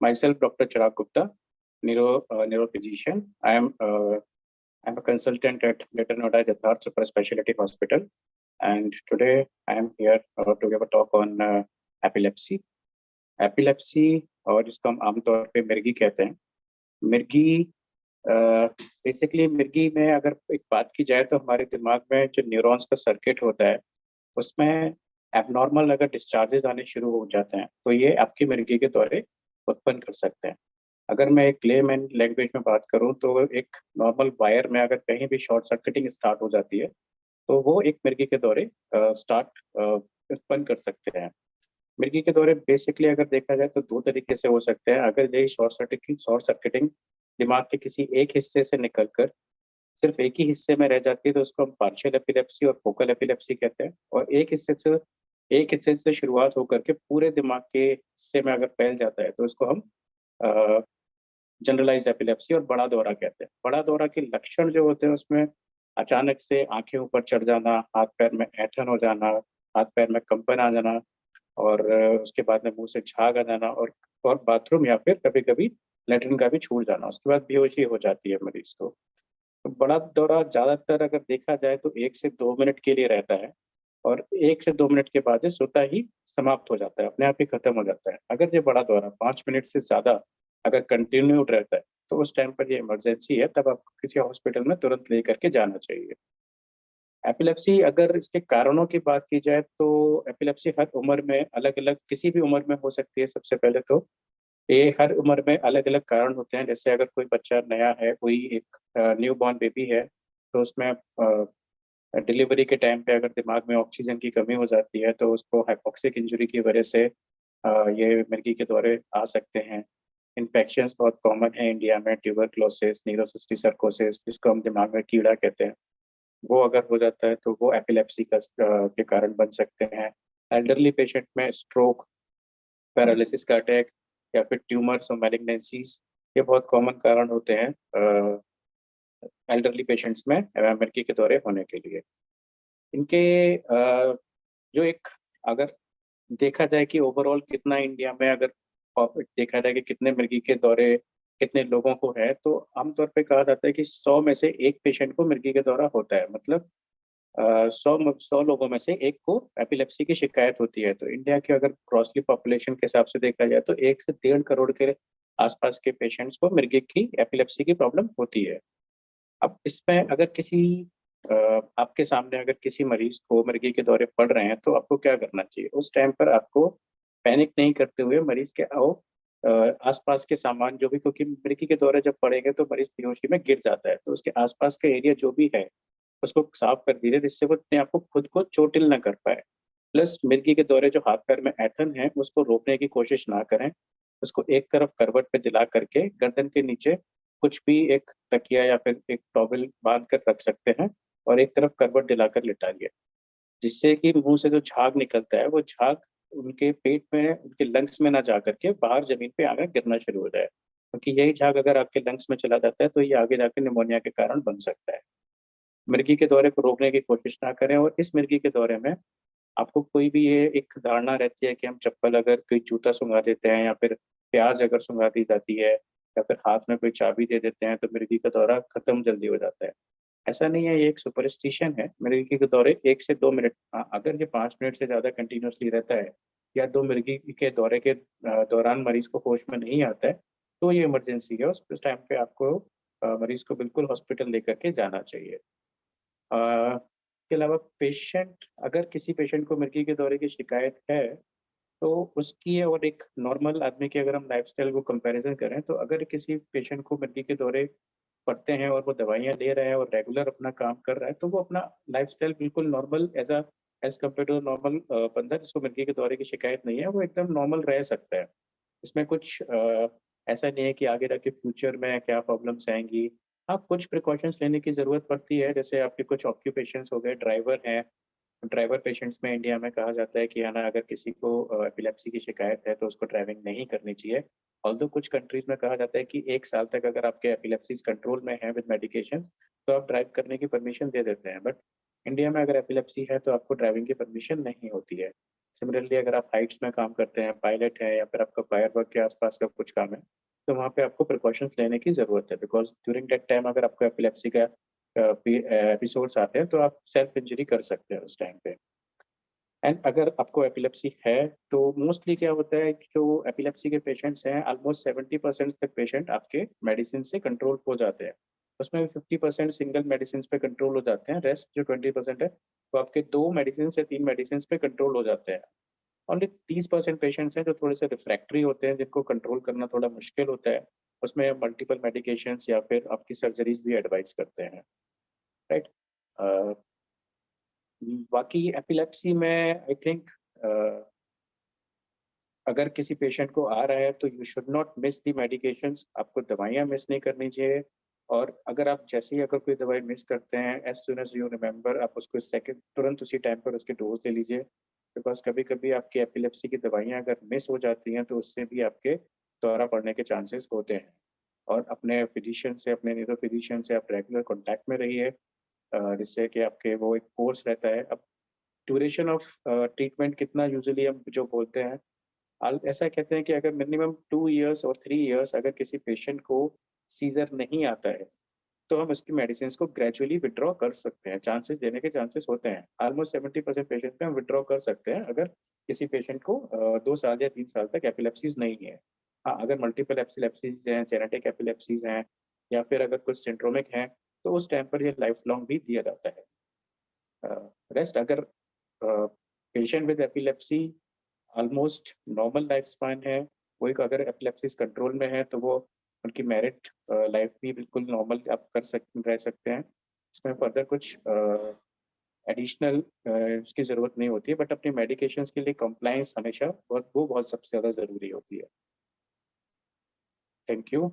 Myself, Dr. Chirag Gupta, neurophysician. I'm a consultant at Greater Noida Yatharth Super Specialty Hospital, and today I am here to give a talk on epilepsy. Epilepsy, और जिसको हम आमतौर पे मिर्गी कहते हैं, मिर्गी बेसिकली मिर्गी में अगर एक बात की जाए तो हमारे दिमाग में जो न्यूरॉन्स का सर्किट होता है उसमें एबनॉर्मल अगर डिस्चार्जेस आने शुरू हो जाते हैं तो ये आपकी मिर्गी के दौरे उत्पन्न कर सकते हैं। अगर मैं एक लेमैन लैंग्वेज में बात करूं तो एक नॉर्मल वायर में अगर कहीं भी शॉर्ट सर्किटिंग स्टार्ट हो जाती है तो वो एक मिर्गी के दौरे स्टार्ट उत्पन्न कर सकते हैं। मिर्गी के दौरे बेसिकली अगर देखा जाए तो दो तरीके से हो सकते हैं। अगर यही शॉर्ट सर्किटिंग दिमाग के किसी एक हिस्से से निकलकर सिर्फ एक ही हिस्से में रह जाती है तो उसको हम पार्शियल एपिलेप्सी और फोकल एपिलेप्सी कहते हैं। और एक हिस्से से शुरुआत होकर के पूरे दिमाग के हिस्से में अगर फैल जाता है तो उसको हम जनरलाइज्ड एपिलेप्सी और बड़ा दौरा कहते हैं। बड़ा दौरा के लक्षण जो होते हैं उसमें अचानक से आंखें ऊपर चढ़ जाना, हाथ पैर में ऐंठन हो जाना, हाथ पैर में कंपन आ जाना, और उसके बाद में मुंह से झाग आ जाना, और बाथरूम या फिर कभी कभी लेटरिन का भी छूट जाना। उसके बाद बेहोशी हो जाती है मरीज को। तो बड़ा दौरा ज्यादातर अगर देखा जाए तो 1 से 2 मिनट के लिए रहता है, और 1 से 2 मिनट के बाद ये स्वतः ही समाप्त हो जाता है, अपने आप ही खत्म हो जाता है। अगर ये बड़ा दौरा 5 मिनट से ज्यादा अगर कंटिन्यूड रहता है तो उस टाइम पर ये इमरजेंसी है, तब आपको किसी हॉस्पिटल में तुरंत लेकर के जाना चाहिए। एपिलेप्सी अगर इसके कारणों की बात की जाए तो एपिलेप्सी हर उम्र में अलग अलग, किसी भी उम्र में हो सकती है। सबसे पहले तो ये हर उम्र में अलग अलग कारण होते हैं। जैसे अगर कोई बच्चा नया है, कोई एक न्यू बॉर्न बेबी है, तो उसमें डिलीवरी के टाइम पे अगर दिमाग में ऑक्सीजन की कमी हो जाती है तो उसको हाइपोक्सिक इंजरी की वजह से ये मिर्गी के दौरे आ सकते हैं। इन्फेक्शंस बहुत कॉमन है इंडिया में, ट्यूबरक्लोसिस, न्यूरोसिस्टिक सर्कोसिस, जिसको हम दिमाग में कीड़ा कहते हैं, वो अगर हो जाता है तो वो एपिलेप्सी के कारण बन सकते हैं। एल्डरली पेशेंट में स्ट्रोक, पैरालिसिस का अटैक या फिर ट्यूमर्स और मैलिग्नेंसीज, ये बहुत कॉमन कारण होते हैं एल्डरली पेशेंट्स में मिर्गी के दौरे होने के लिए। इनके जो एक अगर देखा जाए कि ओवरऑल कितना इंडिया में अगर देखा जाए कि कितने मिर्गी के दौरे कितने लोगों को है, तो आमतौर पे कहा जाता है कि 100 में से 1 पेशेंट को मिर्गी का दौरा होता है। मतलब 100 लोगों में से एक को एपिलेप्सी की शिकायत होती है। तो इंडिया की अगर ग्रॉसली पॉपुलेशन के हिसाब से देखा जाए तो 1 से 1.5 करोड़ के आसपास के पेशेंट्स को मिर्गी की एपिलेप्सी की प्रॉब्लम होती है। अब इसमें अगर आपके सामने अगर किसी मरीज को मिर्गी के दौरे पड़ रहे हैं तो आपको क्या करना चाहिए? उस टाइम पर आपको पैनिक नहीं करते हुए मरीज के आसपास के सामान जो भी, क्योंकि मिर्गी के दौरे जब पड़ेंगे तो मरीज बेहोशी में गिर जाता है, तो उसके आसपास का एरिया जो भी है उसको साफ कर दीजिए जिससे वो अपने आप को खुद को चोटिल न कर पाए। प्लस मिर्गी के दौरे जो हाथ पैर में ऐंठन है उसको रोकने की कोशिश ना करें। उसको एक तरफ करवट पे दिला करके गर्दन के नीचे कुछ भी एक तकिया या फिर एक टॉवल बांध कर रख सकते हैं, और एक तरफ करवट दिलाकर लिटाइए, जिससे कि मुंह से जो झाग निकलता है वो झाग उनके पेट में, उनके लंग्स में ना जा करके बाहर जमीन पे आकर गिरना शुरू हो जाए, क्योंकि यही झाग अगर आपके लंग्स में चला जाता है तो ये आगे जाकर निमोनिया के कारण बन सकता है। मिर्गी के दौरे को रोकने की कोशिश ना करें। और इस मिर्गी के दौरे में आपको कोई भी ये एक धारणा रहती है कि हम चप्पल अगर कोई जूता सुंघा देते हैं या फिर प्याज अगर सुंघा दी जाती है या फिर हाथ में कोई चाबी दे देते हैं तो मिर्गी का दौरा खत्म जल्दी हो जाता है। ऐसा नहीं है, ये एक सुपरस्टिशन है। मिर्गी के दौरे 1 से 2 मिनट, अगर ये 5 मिनट से ज्यादा कंटिन्यूसली रहता है या दो मिर्गी के दौरे के दौरान मरीज को होश में नहीं आता है तो ये इमरजेंसी है। उस टाइम पे आपको मरीज को बिल्कुल हॉस्पिटल लेकर के जाना चाहिए। इसके अलावा पेशेंट, अगर किसी पेशेंट को मिर्गी के दौरे की शिकायत है तो उसकी और एक नॉर्मल आदमी की अगर हम लाइफस्टाइल को कंपैरिजन करें तो अगर किसी पेशेंट को मिर्गी के दौरे पड़ते हैं और वो दवाइयाँ ले रहा है और रेगुलर अपना काम कर रहा है तो वो अपना लाइफस्टाइल बिल्कुल normal as compare to normal बंदा जिसको मिर्गी के दौरे की शिकायत नहीं है, वो एकदम नॉर्मल रह सकता है। इसमें कुछ ऐसा नहीं है कि आगे जाके फ्यूचर में क्या प्रॉब्लम्स आएंगी। हाँ, कुछ प्रिकॉशंस लेने की ज़रूरत पड़ती है। जैसे आपके कुछ ऑक्यूपेशंस हो गए, ड्राइवर हैं, ड्राइवर पेशेंट्स में इंडिया में कहा जाता है कि है ना, अगर किसी को एपिलेप्सी की शिकायत है तो उसको ड्राइविंग नहीं करनी चाहिए। ऑल्दो कुछ कंट्रीज में कहा जाता है कि 1 साल तक अगर आपके एपिलेप्सीज कंट्रोल में है विद मेडिकेशन तो आप ड्राइव करने की परमिशन दे देते हैं। बट इंडिया में अगर एपिलेप्सी है तो आपको ड्राइविंग की परमिशन नहीं होती है। सिमिलरली अगर आप हाइट्स में काम करते हैं, पायलट हैं या फिर आपका फायर वर्क के आसपास का कुछ काम है, तो वहाँ पे आपको प्रिकॉशंस लेने की ज़रूरत है, बिकॉज़ ड्यूरिंग दैट टाइम अगर आपको एपिलेप्सी का एपिसोड्स आते हैं, तो आप सेल्फ इंजरी कर सकते हैं उस टाइम पे। एंड अगर आपको एपिलेप्सी है, तो मोस्टली क्या होता है कि जो एपिलेप्सी के पेशेंट्स हैं, ऑलमोस्ट 70% तक पेशेंट आपके मेडिसिन से कंट्रोल हो जाते हैं। उसमें 50% सिंगल मेडिसिन पे कंट्रोल हो जाते हैं, रेस्ट जो 20% है, वो आपके 2 मेडिसिन से 3 मेडिसिन पे कंट्रोल हो जाते हैं। ओनली 30% पेशेंट्स हैं जो थोड़े से रिफ्रैक्टरी होते हैं, जिनको कंट्रोल करना थोड़ा मुश्किल होता है। उसमें मल्टीपल मेडिकेशंस या फिर आपकी सर्जरीज़ भी एडवाइस करते हैं, राइट? अ, बाकी एपिलेप्सी में आई थिंक अ अगर किसी पेशेंट को आ रहा है तो you should not miss the medications, आपको दवाइयाँ मिस नहीं करनी चाहिए। और अगर आप जैसे ही अगर कोई दवाई मिस करते हैं, as soon as you remember आप उसको सेकंड तुरंत उसी टाइम पर उसकी डोज़ ले लीजिए। बिकॉज़ कभी-कभी आपकी एपिलेप्सी की दवाइयाँ अगर मिस हो जाती हैं तो उससे भी आपके दौरा पड़ने के चांसेस होते हैं। और अपने फिजिशियन से, अपने न्यूरो फिजिशियन से आप रेगुलर कॉन्टैक्ट में रहिए, जिससे कि आपके वो एक कोर्स रहता है। अब ड्यूरेशन ऑफ ट्रीटमेंट कितना यूजुअली हम जो बोलते हैं, ऐसा कहते हैं कि अगर मिनिमम 2 इयर्स और 3 इयर्स अगर किसी पेशेंट को सीज़र नहीं आता है, तो हम उसकी मेडिसिन्स को ग्रेजुअली विथड्रॉ कर सकते हैं, चांसेस देने के चांसेस होते हैं। ऑलमोस्ट 70% पेशेंट में हम विथड्रॉ कर सकते हैं, अगर किसी पेशेंट को 2 साल या 3 साल तक एपिलेप्सीज़ नहीं है। हाँ, अगर मल्टीपल एपिलेप्सीज़ हैं, जेनेटिक एपिलेप्सीज़ हैं या फिर अगर कुछ सिंड्रोमिक हैं, तो उस टाइम पर ये लाइफ लॉन्ग भी दिया जाता है। अ, रेस्ट अगर patient with epilepsy almost normal life span है, वो एक अगर एपिलेप्सिस कंट्रोल में है, तो वो उनकी मैरिड लाइफ भी बिल्कुल नॉर्मल आप रह सकते हैं। इसमें फर्दर कुछ एडिशनल उसकी ज़रूरत नहीं होती है, बट अपनी मेडिकेशंस के लिए कंप्लायंस हमेशा बहुत वो बहुत सबसे ज़्यादा ज़रूरी होती है। Thank you.